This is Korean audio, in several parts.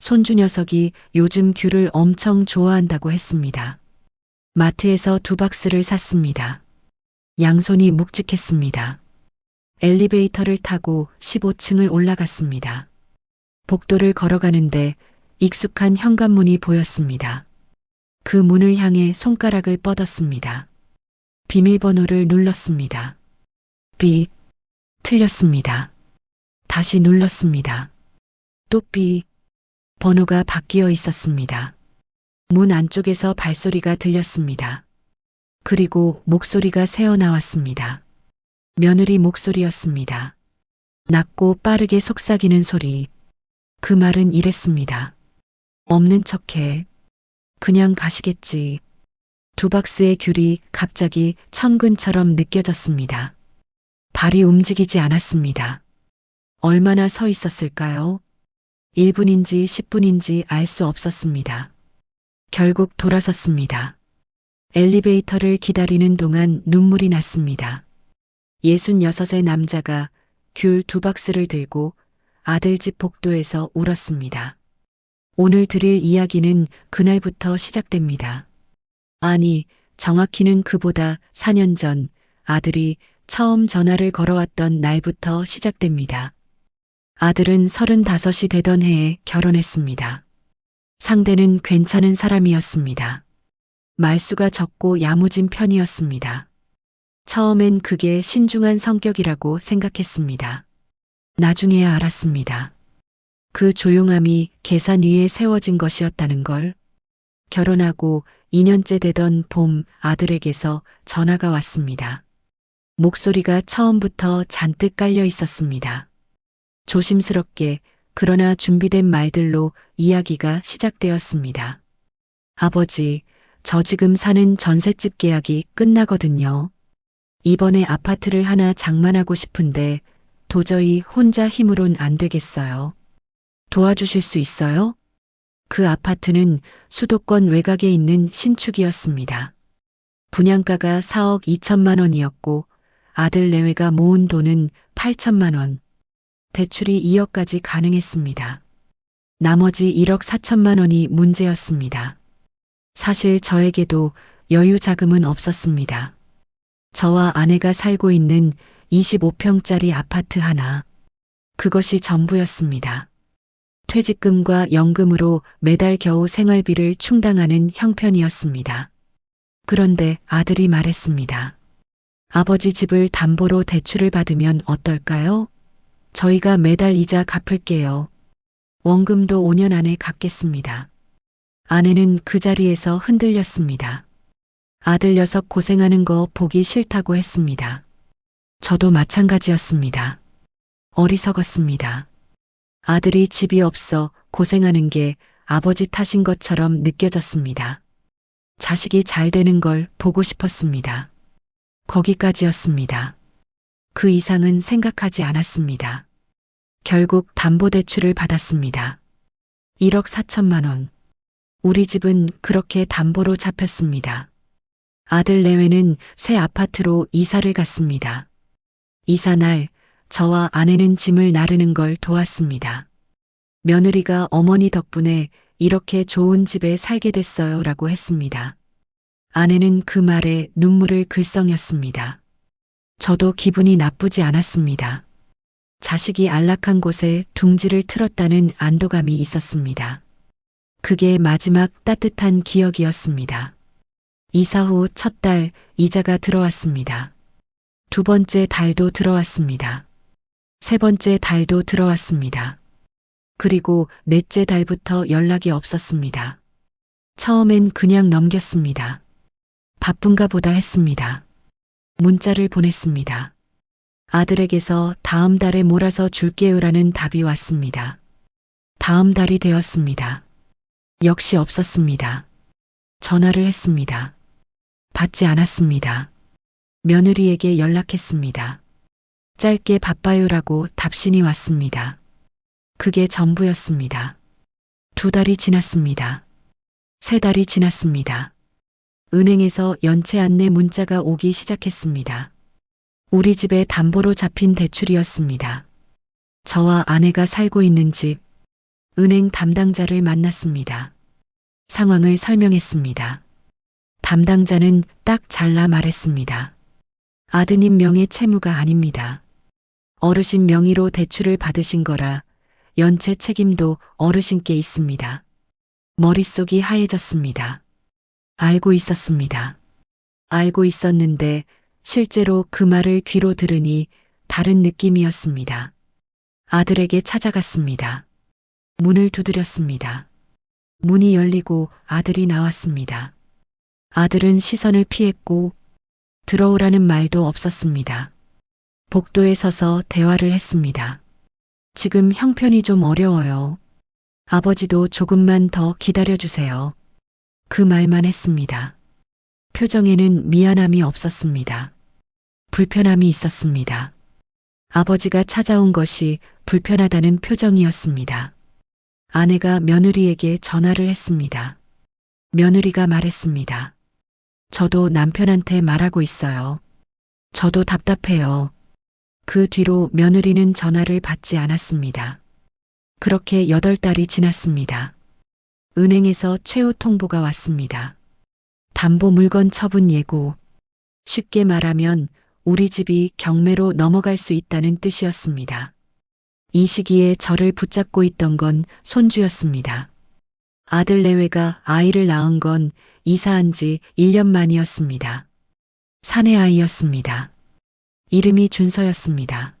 손주 녀석이 요즘 귤을 엄청 좋아한다고 했습니다. 마트에서 2박스를 샀습니다. 양손이 묵직했습니다. 엘리베이터를 타고 15층을 올라갔습니다. 복도를 걸어가는데 익숙한 현관문이 보였습니다. 그 문을 향해 손가락을 뻗었습니다. 비밀번호를 눌렀습니다. 삐. 틀렸습니다. 다시 눌렀습니다. 또 삐. 번호가 바뀌어 있었습니다. 문 안쪽에서 발소리가 들렸습니다. 그리고 목소리가 새어나왔습니다. 며느리 목소리였습니다. 낮고 빠르게 속삭이는 소리. 그 말은 이랬습니다. 없는 척해. 그냥 가시겠지. 2박스의 귤이 갑자기 천근처럼 느껴졌습니다. 발이 움직이지 않았습니다. 얼마나 서 있었을까요? 1분인지 10분인지 알 수 없었습니다. 결국 돌아섰습니다. 엘리베이터를 기다리는 동안 눈물이 났습니다. 66의 남자가 귤 2박스를 들고 아들 집 복도에서 울었습니다. 오늘 드릴 이야기는 그날부터 시작됩니다. 아니, 정확히는 그보다 4년 전 아들이 처음 전화를 걸어왔던 날부터 시작됩니다. 아들은 35이 되던 해에 결혼했습니다. 상대는 괜찮은 사람이었습니다. 말수가 적고 야무진 편이었습니다. 처음엔 그게 신중한 성격이라고 생각했습니다. 나중에야 알았습니다. 그 조용함이 계산 위에 세워진 것이었다는 걸. 결혼하고 2년째 되던 봄 아들에게서 전화가 왔습니다. 목소리가 처음부터 잔뜩 깔려 있었습니다. 조심스럽게 그러나 준비된 말들로 이야기가 시작되었습니다. 아버지, 저 지금 사는 전셋집 계약이 끝나거든요. 이번에 아파트를 하나 장만하고 싶은데 도저히 혼자 힘으론 안 되겠어요. 도와주실 수 있어요? 그 아파트는 수도권 외곽에 있는 신축이었습니다. 분양가가 4억 2천만 원이었고 아들 내외가 모은 돈은 8천만 원. 대출이 2억까지 가능했습니다. 나머지 1억 4천만 원이 문제였습니다. 사실 저에게도 여유 자금은 없었습니다. 저와 아내가 살고 있는 25평짜리 아파트 하나. 그것이 전부였습니다. 퇴직금과 연금으로 매달 겨우 생활비를 충당하는 형편이었습니다. 그런데 아들이 말했습니다. 아버지 집을 담보로 대출을 받으면 어떨까요? 저희가 매달 이자 갚을게요. 원금도 5년 안에 갚겠습니다. 아내는 그 자리에서 흔들렸습니다. 아들 녀석 고생하는 거 보기 싫다고 했습니다. 저도 마찬가지였습니다. 어리석었습니다. 아들이 집이 없어 고생하는 게 아버지 탓인 것처럼 느껴졌습니다. 자식이 잘 되는 걸 보고 싶었습니다. 거기까지였습니다. 그 이상은 생각하지 않았습니다. 결국 담보대출을 받았습니다. 1억 4천만 원. 우리 집은 그렇게 담보로 잡혔습니다. 아들 내외는 새 아파트로 이사를 갔습니다. 이사 날 저와 아내는 짐을 나르는 걸 도왔습니다. 며느리가 어머니 덕분에 이렇게 좋은 집에 살게 됐어요 라고 했습니다. 아내는 그 말에 눈물을 글썽였습니다. 저도 기분이 나쁘지 않았습니다. 자식이 안락한 곳에 둥지를 틀었다는 안도감이 있었습니다. 그게 마지막 따뜻한 기억이었습니다. 이사 후 첫 달 이자가 들어왔습니다. 2번째 달도 들어왔습니다. 3번째 달도 들어왔습니다. 그리고 넷째 달부터 연락이 없었습니다. 처음엔 그냥 넘겼습니다. 바쁜가 보다 했습니다. 문자를 보냈습니다. 아들에게서 다음 달에 몰아서 줄게요라는 답이 왔습니다. 다음 달이 되었습니다. 역시 없었습니다. 전화를 했습니다. 받지 않았습니다. 며느리에게 연락했습니다. 짧게 바빠요라고 답신이 왔습니다. 그게 전부였습니다. 2달이 지났습니다. 3달이 지났습니다. 은행에서 연체 안내 문자가 오기 시작했습니다. 우리 집에 담보로 잡힌 대출이었습니다. 저와 아내가 살고 있는 집, 은행 담당자를 만났습니다. 상황을 설명했습니다. 담당자는 딱 잘라 말했습니다. 아드님 명의 채무가 아닙니다. 어르신 명의로 대출을 받으신 거라 연체 책임도 어르신께 있습니다. 머릿속이 하얘졌습니다. 알고 있었습니다. 알고 있었는데 실제로 그 말을 귀로 들으니 다른 느낌이었습니다. 아들에게 찾아갔습니다. 문을 두드렸습니다. 문이 열리고 아들이 나왔습니다. 아들은 시선을 피했고 들어오라는 말도 없었습니다. 복도에 서서 대화를 했습니다. 지금 형편이 좀 어려워요. 아버지도 조금만 더 기다려주세요. 그 말만 했습니다. 표정에는 미안함이 없었습니다. 불편함이 있었습니다. 아버지가 찾아온 것이 불편하다는 표정이었습니다. 아내가 며느리에게 전화를 했습니다. 며느리가 말했습니다. 저도 남편한테 말하고 있어요. 저도 답답해요. 그 뒤로 며느리는 전화를 받지 않았습니다. 그렇게 8달이 지났습니다. 은행에서 최후 통보가 왔습니다. 담보 물건 처분 예고. 쉽게 말하면 우리 집이 경매로 넘어갈 수 있다는 뜻이었습니다. 이 시기에 저를 붙잡고 있던 건 손주였습니다. 아들 내외가 아이를 낳은 건 이사한 지 1년 만이었습니다. 사내 아이였습니다. 이름이 준서였습니다.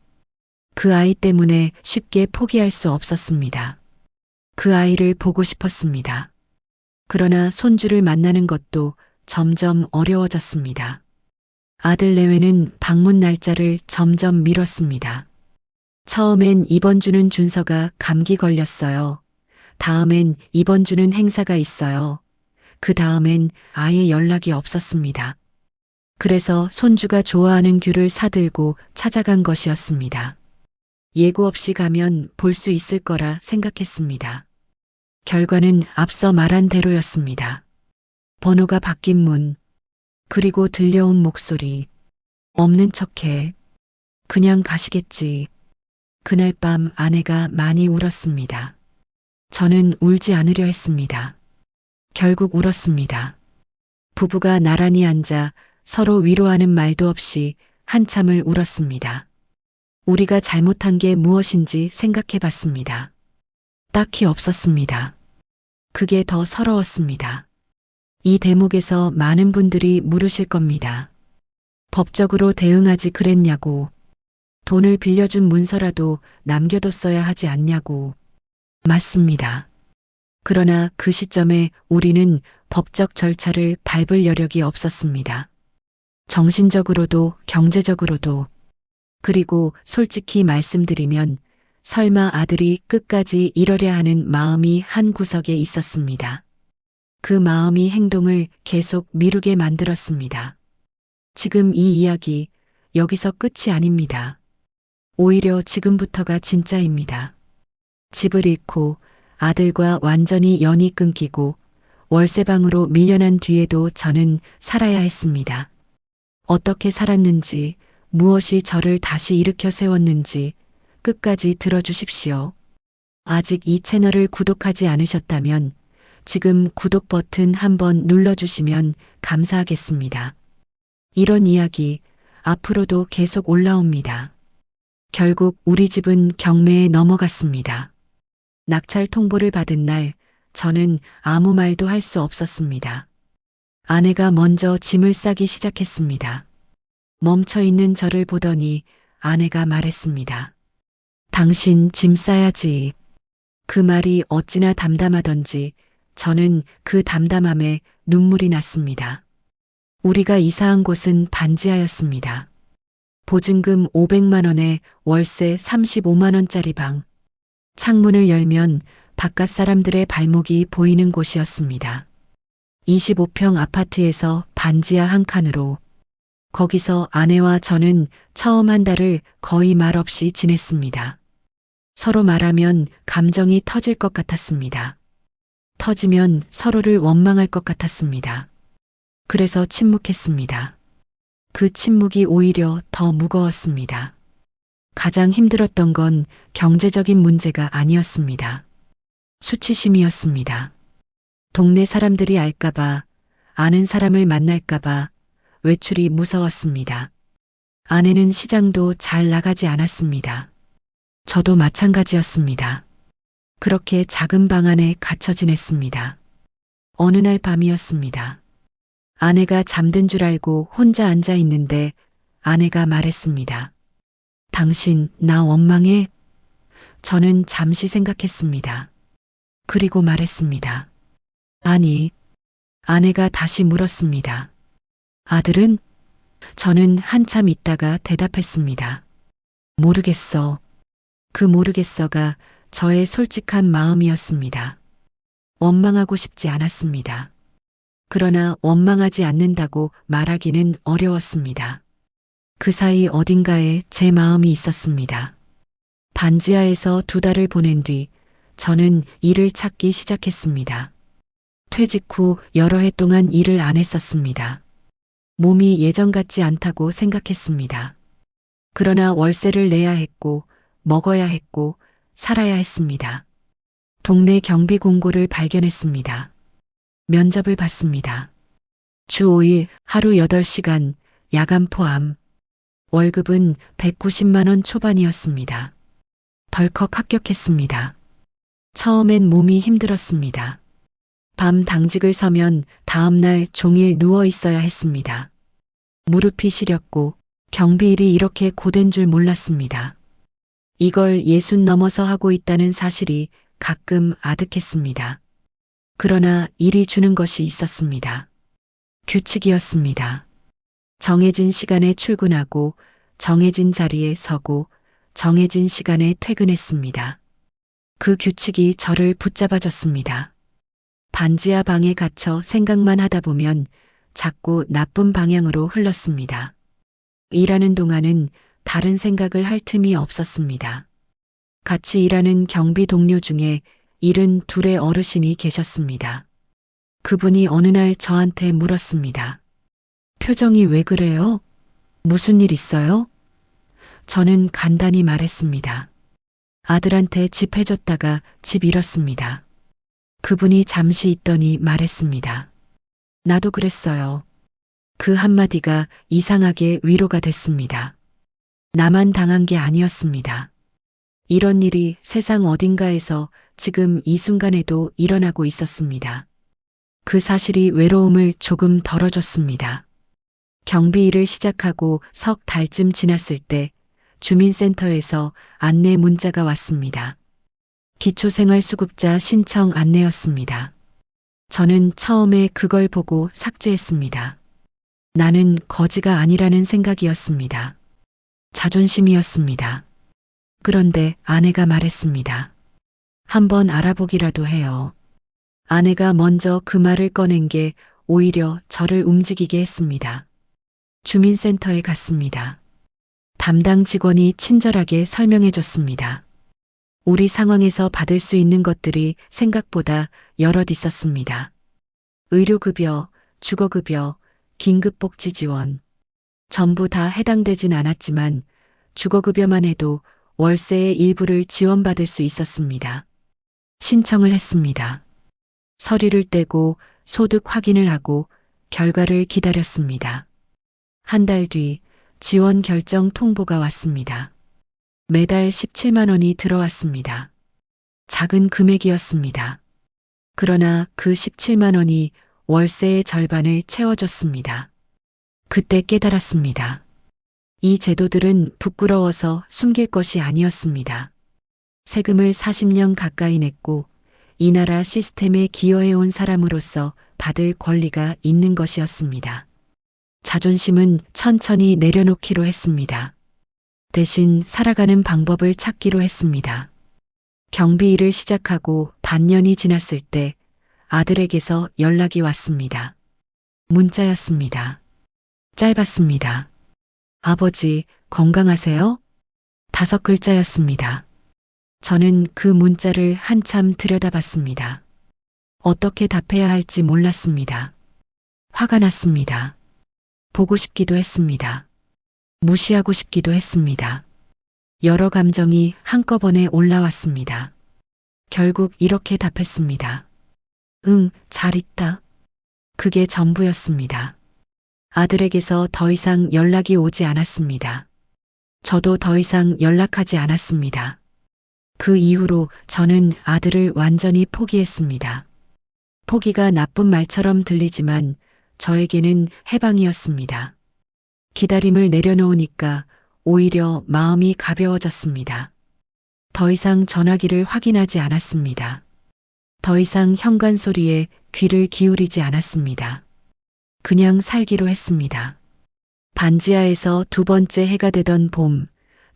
그 아이 때문에 쉽게 포기할 수 없었습니다. 그 아이를 보고 싶었습니다. 그러나 손주를 만나는 것도 점점 어려워졌습니다. 아들 내외는 방문 날짜를 점점 미뤘습니다. 처음엔 이번 주는 준서가 감기 걸렸어요. 다음엔 이번 주는 행사가 있어요. 그 다음엔 아예 연락이 없었습니다. 그래서 손주가 좋아하는 귤을 사들고 찾아간 것이었습니다. 예고 없이 가면 볼 수 있을 거라 생각했습니다. 결과는 앞서 말한 대로였습니다. 번호가 바뀐 문, 그리고 들려온 목소리. 없는 척해. 그냥 가시겠지. 그날 밤 아내가 많이 울었습니다. 저는 울지 않으려 했습니다. 결국 울었습니다. 부부가 나란히 앉아 서로 위로하는 말도 없이 한참을 울었습니다. 우리가 잘못한 게 무엇인지 생각해 봤습니다. 딱히 없었습니다. 그게 더 서러웠습니다. 이 대목에서 많은 분들이 물으실 겁니다. 법적으로 대응하지 그랬냐고, 돈을 빌려준 문서라도 남겨뒀어야 하지 않냐고. 맞습니다. 그러나 그 시점에 우리는 법적 절차를 밟을 여력이 없었습니다. 정신적으로도 경제적으로도. 그리고 솔직히 말씀드리면 설마 아들이 끝까지 이러려 하는 마음이 한 구석에 있었습니다. 그 마음이 행동을 계속 미루게 만들었습니다. 지금 이 이야기 여기서 끝이 아닙니다. 오히려 지금부터가 진짜입니다. 집을 잃고 아들과 완전히 연이 끊기고 월세방으로 밀려난 뒤에도 저는 살아야 했습니다. 어떻게 살았는지, 무엇이 저를 다시 일으켜 세웠는지 끝까지 들어주십시오. 아직 이 채널을 구독하지 않으셨다면 지금 구독 버튼 한번 눌러주시면 감사하겠습니다. 이런 이야기 앞으로도 계속 올라옵니다. 결국 우리 집은 경매에 넘어갔습니다. 낙찰 통보를 받은 날 저는 아무 말도 할 수 없었습니다. 아내가 먼저 짐을 싸기 시작했습니다. 멈춰있는 저를 보더니 아내가 말했습니다. 당신 짐 싸야지. 그 말이 어찌나 담담하던지 저는 그 담담함에 눈물이 났습니다. 우리가 이사한 곳은 반지하였습니다. 보증금 500만 원에 월세 35만 원짜리 방. 창문을 열면 바깥 사람들의 발목이 보이는 곳이었습니다. 25평 아파트에서 반지하 한 칸으로. 거기서 아내와 저는 처음 한 달을 거의 말없이 지냈습니다. 서로 말하면 감정이 터질 것 같았습니다. 터지면 서로를 원망할 것 같았습니다. 그래서 침묵했습니다. 그 침묵이 오히려 더 무거웠습니다. 가장 힘들었던 건 경제적인 문제가 아니었습니다. 수치심이었습니다. 동네 사람들이 알까봐, 아는 사람을 만날까봐 외출이 무서웠습니다. 아내는 시장도 잘 나가지 않았습니다. 저도 마찬가지였습니다. 그렇게 작은 방 안에 갇혀 지냈습니다. 어느 날 밤이었습니다. 아내가 잠든 줄 알고 혼자 앉아 있는데 아내가 말했습니다. 당신 나 원망해? 저는 잠시 생각했습니다. 그리고 말했습니다. 아니. 아내가 다시 물었습니다. 아들은? 저는 한참 있다가 대답했습니다. 모르겠어. 그 모르겠어가 저의 솔직한 마음이었습니다. 원망하고 싶지 않았습니다. 그러나 원망하지 않는다고 말하기는 어려웠습니다. 그 사이 어딘가에 제 마음이 있었습니다. 반지하에서 2달을 보낸 뒤 저는 일을 찾기 시작했습니다. 퇴직 후 여러 해 동안 일을 안 했었습니다. 몸이 예전 같지 않다고 생각했습니다. 그러나 월세를 내야 했고, 먹어야 했고, 살아야 했습니다. 동네 경비 공고를 발견했습니다. 면접을 봤습니다. 주 5일 하루 8시간, 야간 포함. 월급은 190만 원 초반이었습니다. 덜컥 합격했습니다. 처음엔 몸이 힘들었습니다. 밤 당직을 서면 다음날 종일 누워 있어야 했습니다. 무릎이 시렸고 경비일이 이렇게 고된 줄 몰랐습니다. 이걸 60 넘어서 하고 있다는 사실이 가끔 아득했습니다. 그러나 일이 주는 것이 있었습니다. 규칙이었습니다. 정해진 시간에 출근하고 정해진 자리에 서고 정해진 시간에 퇴근했습니다. 그 규칙이 저를 붙잡아줬습니다. 반지하 방에 갇혀 생각만 하다 보면 자꾸 나쁜 방향으로 흘렀습니다. 일하는 동안은 다른 생각을 할 틈이 없었습니다. 같이 일하는 경비 동료 중에 72의 어르신이 계셨습니다. 그분이 어느 날 저한테 물었습니다. 표정이 왜 그래요? 무슨 일 있어요? 저는 간단히 말했습니다. 아들한테 집 해줬다가 집 잃었습니다. 그분이 잠시 있더니 말했습니다. 나도 그랬어요. 그 한마디가 이상하게 위로가 됐습니다. 나만 당한 게 아니었습니다. 이런 일이 세상 어딘가에서 지금 이 순간에도 일어나고 있었습니다. 그 사실이 외로움을 조금 덜어줬습니다. 경비 일을 시작하고 석 달쯤 지났을 때 주민센터에서 안내 문자가 왔습니다. 기초생활수급자 신청 안내였습니다. 저는 처음에 그걸 보고 삭제했습니다. 나는 거지가 아니라는 생각이었습니다. 자존심이었습니다. 그런데 아내가 말했습니다. 한번 알아보기라도 해요. 아내가 먼저 그 말을 꺼낸 게 오히려 저를 움직이게 했습니다. 주민센터에 갔습니다. 담당 직원이 친절하게 설명해 줬습니다. 우리 상황에서 받을 수 있는 것들이 생각보다 여럿 있었습니다. 의료급여, 주거급여, 긴급복지 지원. 전부 다 해당되진 않았지만 주거급여만 해도 월세의 일부를 지원받을 수 있었습니다. 신청을 했습니다. 서류를 떼고 소득 확인을 하고 결과를 기다렸습니다. 한 달 뒤 지원 결정 통보가 왔습니다. 매달 17만 원이 들어왔습니다. 작은 금액이었습니다. 그러나 그 17만 원이 월세의 절반을 채워줬습니다. 그때 깨달았습니다. 이 제도들은 부끄러워서 숨길 것이 아니었습니다. 세금을 40년 가까이 냈고 이 나라 시스템에 기여해온 사람으로서 받을 권리가 있는 것이었습니다. 자존심은 천천히 내려놓기로 했습니다. 대신 살아가는 방법을 찾기로 했습니다. 경비 일을 시작하고 반년이 지났을 때 아들에게서 연락이 왔습니다. 문자였습니다. 짧았습니다. 아버지, 건강하세요? 5글자였습니다. 저는 그 문자를 한참 들여다봤습니다. 어떻게 답해야 할지 몰랐습니다. 화가 났습니다. 보고 싶기도 했습니다. 무시하고 싶기도 했습니다. 여러 감정이 한꺼번에 올라왔습니다. 결국 이렇게 답했습니다. 응, 잘 있다. 그게 전부였습니다. 아들에게서 더 이상 연락이 오지 않았습니다. 저도 더 이상 연락하지 않았습니다. 그 이후로 저는 아들을 완전히 포기했습니다. 포기가 나쁜 말처럼 들리지만 저에게는 해방이었습니다. 기다림을 내려놓으니까 오히려 마음이 가벼워졌습니다. 더 이상 전화기를 확인하지 않았습니다. 더 이상 현관 소리에 귀를 기울이지 않았습니다. 그냥 살기로 했습니다. 반지하에서 두 번째 해가 되던 봄,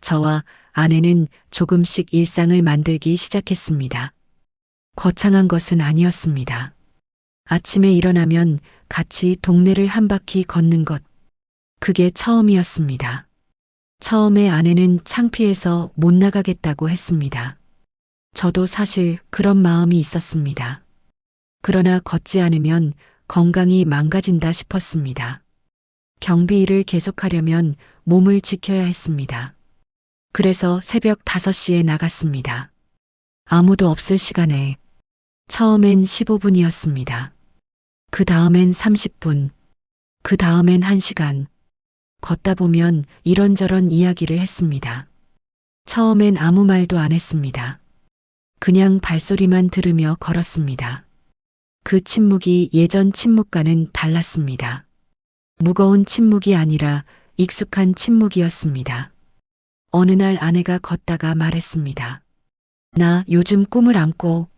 저와 아내는 조금씩 일상을 만들기 시작했습니다. 거창한 것은 아니었습니다. 아침에 일어나면 같이 동네를 한 바퀴 걷는 것. 그게 처음이었습니다. 처음에 아내는 창피해서 못 나가겠다고 했습니다. 저도 사실 그런 마음이 있었습니다. 그러나 걷지 않으면 건강이 망가진다 싶었습니다. 경비 일을 계속하려면 몸을 지켜야 했습니다. 그래서 새벽 5시에 나갔습니다. 아무도 없을 시간에. 처음엔 15분이었습니다. 그 다음엔 30분. 그 다음엔 1시간. 걷다 보면 이런저런 이야기를 했습니다. 처음엔 아무 말도 안 했습니다. 그냥 발소리만 들으며 걸었습니다. 그 침묵이 예전 침묵과는 달랐습니다. 무거운 침묵이 아니라 익숙한 침묵이었습니다. 어느 날 아내가 걷다가 말했습니다. 나 요즘 꿈을 안 꿔.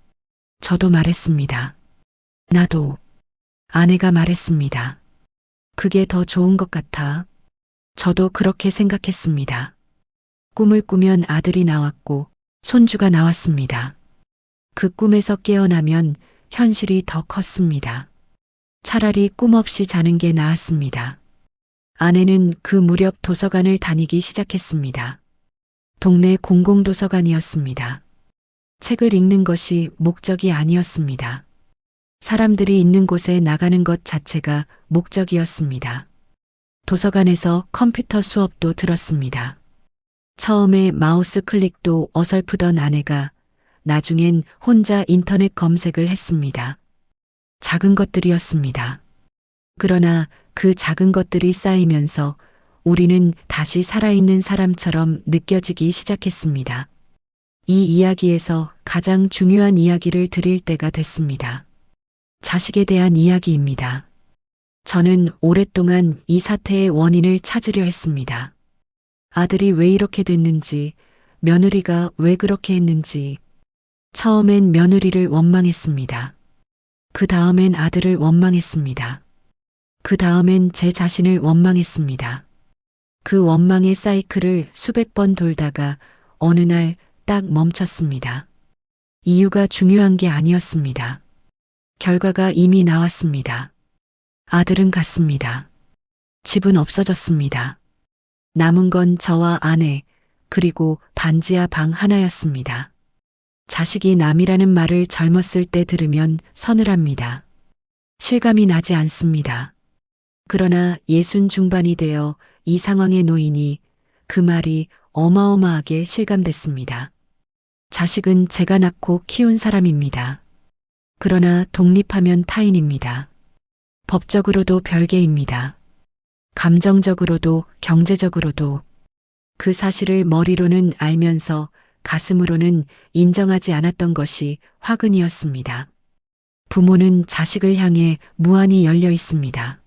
저도 말했습니다. 나도. 아내가 말했습니다. 그게 더 좋은 것 같아. 저도 그렇게 생각했습니다. 꿈을 꾸면 아들이 나왔고 손주가 나왔습니다. 그 꿈에서 깨어나면 현실이 더 컸습니다. 차라리 꿈 없이 자는 게 나았습니다. 아내는 그 무렵 도서관을 다니기 시작했습니다. 동네 공공도서관이었습니다. 책을 읽는 것이 목적이 아니었습니다. 사람들이 있는 곳에 나가는 것 자체가 목적이었습니다. 도서관에서 컴퓨터 수업도 들었습니다. 처음에 마우스 클릭도 어설프던 아내가 나중엔 혼자 인터넷 검색을 했습니다. 작은 것들이었습니다. 그러나 그 작은 것들이 쌓이면서 우리는 다시 살아있는 사람처럼 느껴지기 시작했습니다. 이 이야기에서 가장 중요한 이야기를 드릴 때가 됐습니다. 자식에 대한 이야기입니다. 저는 오랫동안 이 사태의 원인을 찾으려 했습니다. 아들이 왜 이렇게 됐는지, 며느리가 왜 그렇게 했는지. 처음엔 며느리를 원망했습니다. 그 다음엔 아들을 원망했습니다. 그 다음엔 제 자신을 원망했습니다. 그 원망의 사이클을 수백 번 돌다가 어느 날 딱 멈췄습니다. 이유가 중요한 게 아니었습니다. 결과가 이미 나왔습니다. 아들은 갔습니다. 집은 없어졌습니다. 남은 건 저와 아내, 그리고 반지하 방 하나였습니다. 자식이 남이라는 말을 젊었을 때 들으면 서늘합니다. 실감이 나지 않습니다. 그러나 60 중반이 되어 이 상황에 놓이니 그 말이 어마어마하게 실감됐습니다. 자식은 제가 낳고 키운 사람입니다. 그러나 독립하면 타인입니다. 법적으로도 별개입니다. 감정적으로도 경제적으로도. 그 사실을 머리로는 알면서 가슴으로는 인정하지 않았던 것이 화근이었습니다. 부모는 자식을 향해 무한히 열려 있습니다.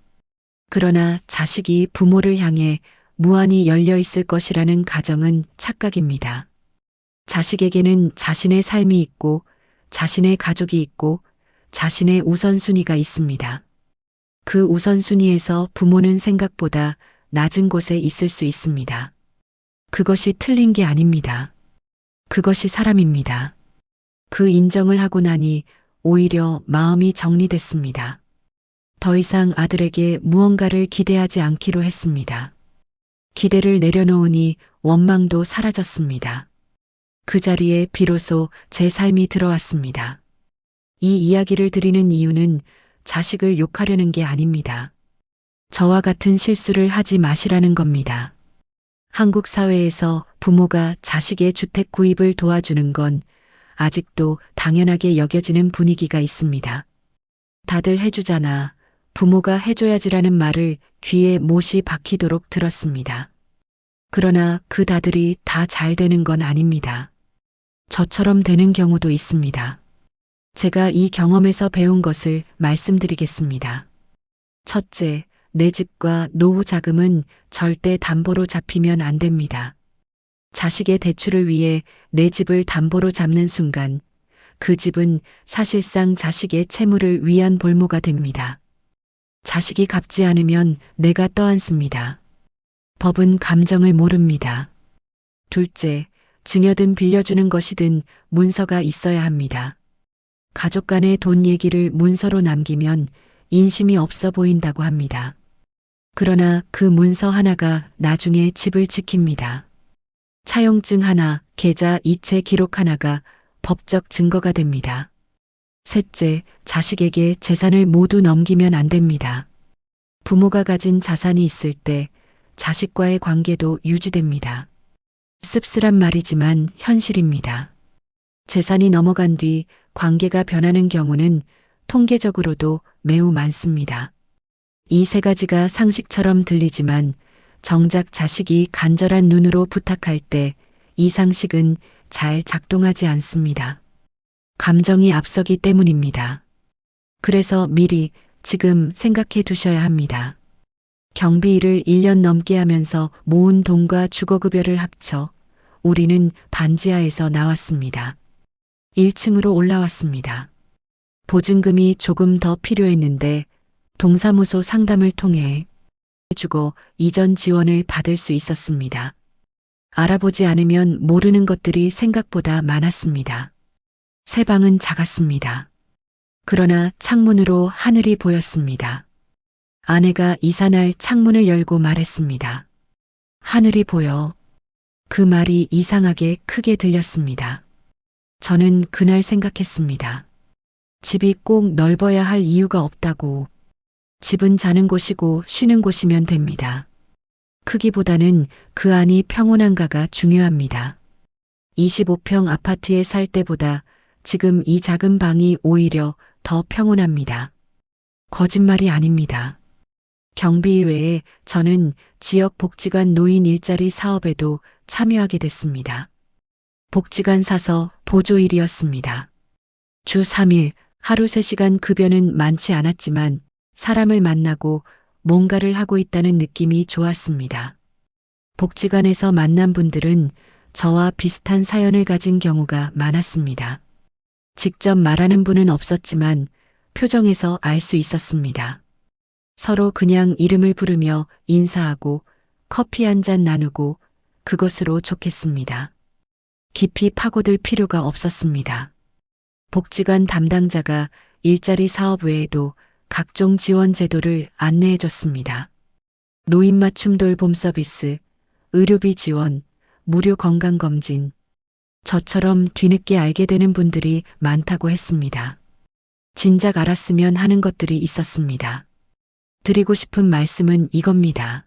그러나 자식이 부모를 향해 무한히 열려 있을 것이라는 가정은 착각입니다. 자식에게는 자신의 삶이 있고 자신의 가족이 있고 자신의 우선순위가 있습니다. 그 우선순위에서 부모는 생각보다 낮은 곳에 있을 수 있습니다. 그것이 틀린 게 아닙니다. 그것이 사람입니다. 그 인정을 하고 나니 오히려 마음이 정리됐습니다. 더 이상 아들에게 무언가를 기대하지 않기로 했습니다. 기대를 내려놓으니 원망도 사라졌습니다. 그 자리에 비로소 제 삶이 들어왔습니다. 이 이야기를 드리는 이유는 자식을 욕하려는 게 아닙니다. 저와 같은 실수를 하지 마시라는 겁니다. 한국 사회에서 부모가 자식의 주택 구입을 도와주는 건 아직도 당연하게 여겨지는 분위기가 있습니다. 다들 해주잖아. 부모가 해줘야지라는 말을 귀에 못이 박히도록 들었습니다. 그러나 그 다들이 다 잘 되는 건 아닙니다. 저처럼 되는 경우도 있습니다. 제가 이 경험에서 배운 것을 말씀드리겠습니다. 첫째, 내 집과 노후 자금은 절대 담보로 잡히면 안 됩니다. 자식의 대출을 위해 내 집을 담보로 잡는 순간 그 집은 사실상 자식의 채무를 위한 볼모가 됩니다. 자식이 갚지 않으면 내가 떠안습니다. 법은 감정을 모릅니다. 둘째, 증여든 빌려주는 것이든 문서가 있어야 합니다. 가족 간의 돈 얘기를 문서로 남기면 인심이 없어 보인다고 합니다. 그러나 그 문서 하나가 나중에 집을 지킵니다. 차용증 하나, 계좌 이체 기록 하나가 법적 증거가 됩니다. 셋째, 자식에게 재산을 모두 넘기면 안 됩니다. 부모가 가진 자산이 있을 때 자식과의 관계도 유지됩니다. 씁쓸한 말이지만 현실입니다. 재산이 넘어간 뒤 관계가 변하는 경우는 통계적으로도 매우 많습니다. 이 세 가지가 상식처럼 들리지만 정작 자식이 간절한 눈으로 부탁할 때 이 상식은 잘 작동하지 않습니다. 감정이 앞서기 때문입니다. 그래서 미리 지금 생각해 두셔야 합니다. 경비일을 1년 넘게 하면서 모은 돈과 주거급여를 합쳐 우리는 반지하에서 나왔습니다. 1층으로 올라왔습니다. 보증금이 조금 더 필요했는데 동사무소 상담을 통해 주고 이전 지원을 받을 수 있었습니다. 알아보지 않으면 모르는 것들이 생각보다 많았습니다. 새 방은 작았습니다. 그러나 창문으로 하늘이 보였습니다. 아내가 이사날 창문을 열고 말했습니다. 하늘이 보여. 그 말이 이상하게 크게 들렸습니다. 저는 그날 생각했습니다. 집이 꼭 넓어야 할 이유가 없다고. 집은 자는 곳이고 쉬는 곳이면 됩니다. 크기보다는 그 안이 평온한가가 중요합니다. 25평 아파트에 살 때보다 지금 이 작은 방이 오히려 더 평온합니다. 거짓말이 아닙니다. 경비일 외에 저는 지역 복지관 노인 일자리 사업에도 참여하게 됐습니다. 복지관 사서 보조일이었습니다. 주 3일 하루 3시간 급여는 많지 않았지만 사람을 만나고 뭔가를 하고 있다는 느낌이 좋았습니다. 복지관에서 만난 분들은 저와 비슷한 사연을 가진 경우가 많았습니다. 직접 말하는 분은 없었지만 표정에서 알 수 있었습니다. 서로 그냥 이름을 부르며 인사하고 커피 한 잔 나누고 그것으로 좋겠습니다. 깊이 파고들 필요가 없었습니다. 복지관 담당자가 일자리 사업 외에도 각종 지원 제도를 안내해 줬습니다. 노인 맞춤 돌봄 서비스, 의료비 지원, 무료 건강검진. 저처럼 뒤늦게 알게 되는 분들이 많다고 했습니다. 진작 알았으면 하는 것들이 있었습니다. 드리고 싶은 말씀은 이겁니다.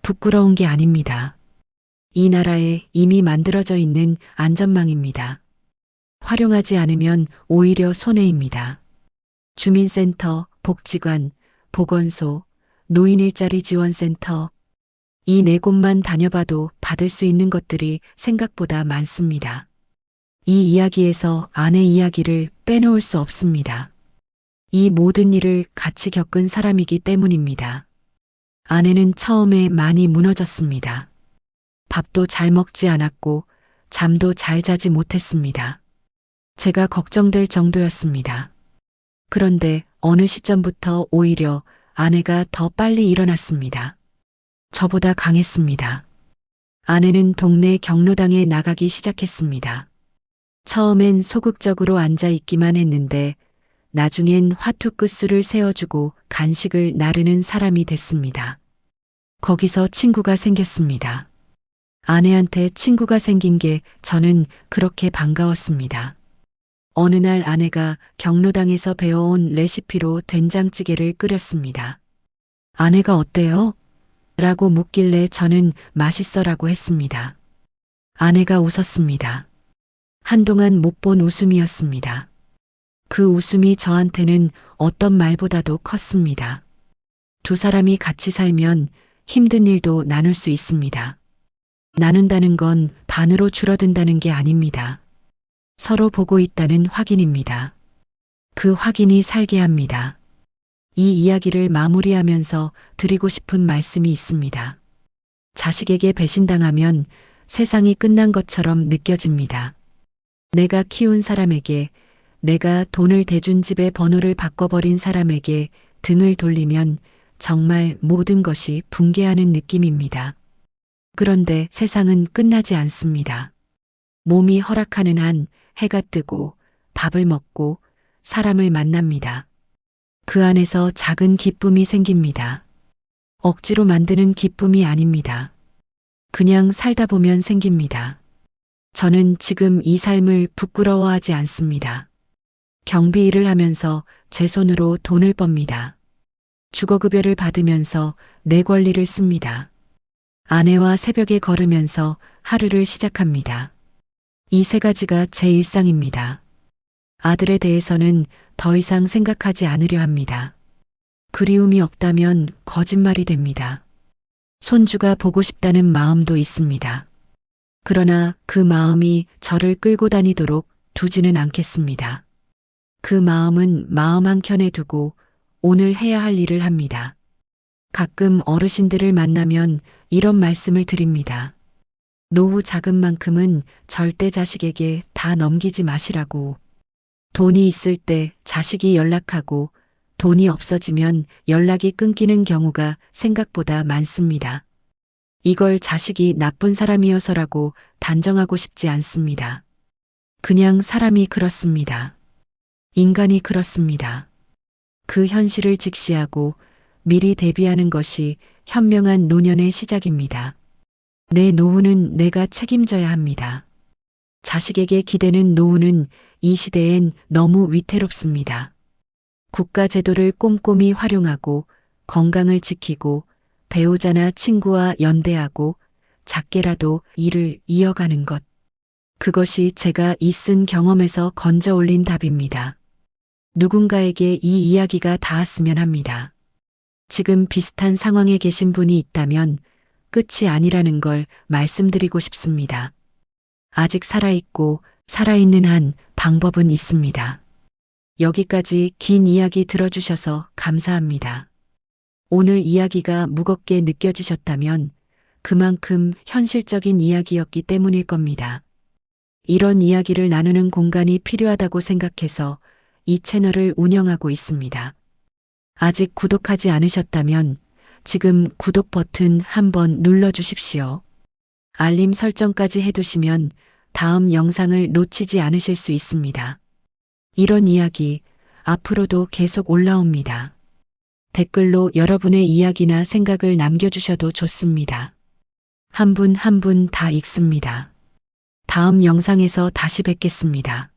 부끄러운 게 아닙니다. 이 나라에 이미 만들어져 있는 안전망입니다. 활용하지 않으면 오히려 손해입니다. 주민센터, 복지관, 보건소, 노인일자리 지원센터, 이 네 곳만 다녀봐도 받을 수 있는 것들이 생각보다 많습니다. 이 이야기에서 아내 이야기를 빼놓을 수 없습니다. 이 모든 일을 같이 겪은 사람이기 때문입니다. 아내는 처음에 많이 무너졌습니다. 밥도 잘 먹지 않았고 잠도 잘 자지 못했습니다. 제가 걱정될 정도였습니다. 그런데 어느 시점부터 오히려 아내가 더 빨리 일어났습니다. 저보다 강했습니다. 아내는 동네 경로당에 나가기 시작했습니다. 처음엔 소극적으로 앉아 있기만 했는데 나중엔 화투 끝수를 세워주고 간식을 나르는 사람이 됐습니다. 거기서 친구가 생겼습니다. 아내한테 친구가 생긴 게 저는 그렇게 반가웠습니다. 어느 날 아내가 경로당에서 배워온 레시피로 된장찌개를 끓였습니다. 아내가 어때요? 라고 묻길래 저는 맛있어라고 했습니다. 아내가 웃었습니다. 한동안 못 본 웃음이었습니다. 그 웃음이 저한테는 어떤 말보다도 컸습니다. 두 사람이 같이 살면 힘든 일도 나눌 수 있습니다. 나눈다는 건 반으로 줄어든다는 게 아닙니다. 서로 보고 있다는 확인입니다. 그 확인이 살게 합니다. 이 이야기를 마무리하면서 드리고 싶은 말씀이 있습니다. 자식에게 배신당하면 세상이 끝난 것처럼 느껴집니다. 내가 키운 사람에게, 내가 돈을 대준 집의 번호를 바꿔버린 사람에게 등을 돌리면 정말 모든 것이 붕괴하는 느낌입니다. 그런데 세상은 끝나지 않습니다. 몸이 허락하는 한 해가 뜨고 밥을 먹고 사람을 만납니다. 그 안에서 작은 기쁨이 생깁니다. 억지로 만드는 기쁨이 아닙니다. 그냥 살다 보면 생깁니다. 저는 지금 이 삶을 부끄러워하지 않습니다. 경비 일을 하면서 제 손으로 돈을 빱니다. 주거급여를 받으면서 내 권리를 씁니다. 아내와 새벽에 걸으면서 하루를 시작합니다. 이 세 가지가 제 일상입니다. 아들에 대해서는 더 이상 생각하지 않으려 합니다. 그리움이 없다면 거짓말이 됩니다. 손주가 보고 싶다는 마음도 있습니다. 그러나 그 마음이 저를 끌고 다니도록 두지는 않겠습니다. 그 마음은 마음 한켠에 두고 오늘 해야 할 일을 합니다. 가끔 어르신들을 만나면 이런 말씀을 드립니다. 노후 자금만큼은 절대 자식에게 다 넘기지 마시라고. 돈이 있을 때 자식이 연락하고 돈이 없어지면 연락이 끊기는 경우가 생각보다 많습니다. 이걸 자식이 나쁜 사람이어서라고 단정하고 싶지 않습니다. 그냥 사람이 그렇습니다. 인간이 그렇습니다. 그 현실을 직시하고 미리 대비하는 것이 현명한 노년의 시작입니다. 내 노후는 내가 책임져야 합니다. 자식에게 기대는 노후는 이 시대엔 너무 위태롭습니다. 국가 제도를 꼼꼼히 활용하고 건강을 지키고 배우자나 친구와 연대하고 작게라도 일을 이어가는 것. 그것이 제가 이쓴 경험에서 건져 올린 답입니다. 누군가에게 이 이야기가 닿았으면 합니다. 지금 비슷한 상황에 계신 분이 있다면 끝이 아니라는 걸 말씀드리고 싶습니다. 아직 살아있고 살아있는 한 방법은 있습니다. 여기까지 긴 이야기 들어주셔서 감사합니다. 오늘 이야기가 무겁게 느껴지셨다면 그만큼 현실적인 이야기였기 때문일 겁니다. 이런 이야기를 나누는 공간이 필요하다고 생각해서 이 채널을 운영하고 있습니다. 아직 구독하지 않으셨다면 지금 구독 버튼 한번 눌러주십시오. 알림 설정까지 해두시면 다음 영상을 놓치지 않으실 수 있습니다. 이런 이야기 앞으로도 계속 올라옵니다. 댓글로 여러분의 이야기나 생각을 남겨주셔도 좋습니다. 한 분 한 분 다 읽습니다. 다음 영상에서 다시 뵙겠습니다.